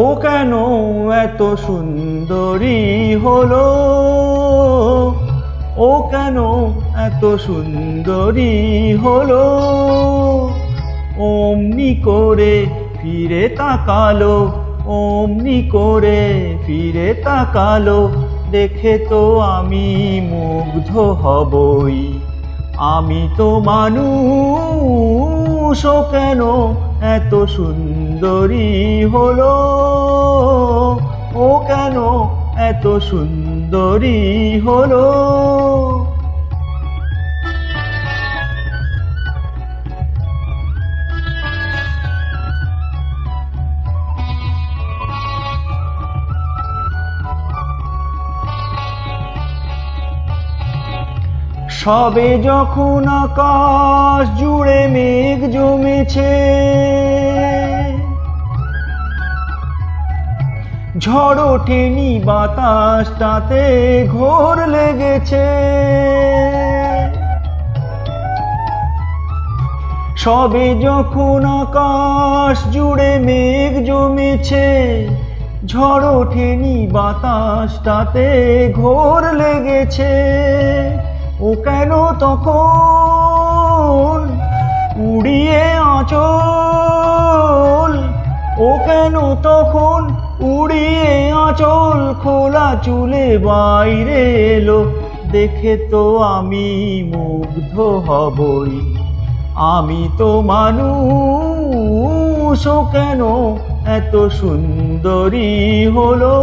ও কেন এত সুন্দরী হলো, ও কেন এত সুন্দরী হলো। অমনি করে ফিরে তাকালো, অমনি করে ফিরে তাকালো, দেখে তো আমি মুগ্ধ হবই। আমি তো মানুষ, ও কেন এত সুন্দরী হলো, ও কেন এত সুন্দরী হলো। সবে যখন আকাশ জুড়ে মেঘ জমেছে, ঝড় ওঠেনি বাতাসটাতে ঘোর লেগেছে। সবে যখন আকাশ জুড়ে মেঘ জমেছে, ঝড় ওঠেনি বাতাসটাতে ঘোর লেগেছে। ও কেন তখন উড়িয়ে আঁচল, ও কেন তখন উড়িয়ে আঁচল খোলা চুলে বাইরে এলো, দেখে তো আমি মুগ্ধ হবই। আমি তো মানুষ, ও কেন এত সুন্দরী হলো,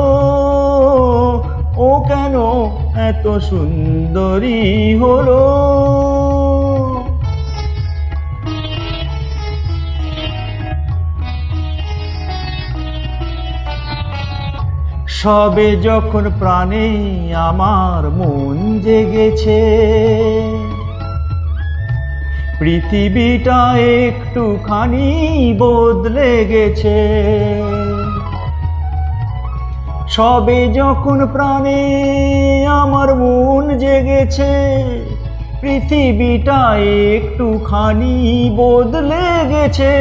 ও কেন এত সুন্দরী হলো। সবে যখন প্রাণে আমার মন জেগেছে, পৃথিবীটা একটুখানি বদলে গেছে। সবে যখন প্রাণে আমার মন জেগেছে, পৃথিবীটা একটুখানি বদলে গেছে।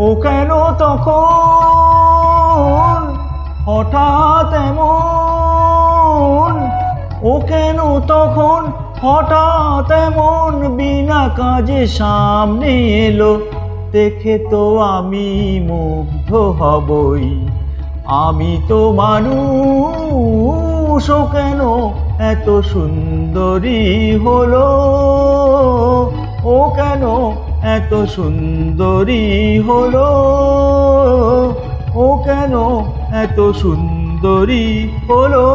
ও কেন তখন হঠাৎ এমন, ও কেন তখন হঠাৎ এমন বিনা কাজে সামনে এলো, দেখে তো আমি মুগ্ধ হবই। আমি তো মানুষ, ও কেন এত সুন্দরী হলো, ও কেন এত সুন্দরী হলো, ও কেন এত সুন্দরী হলো।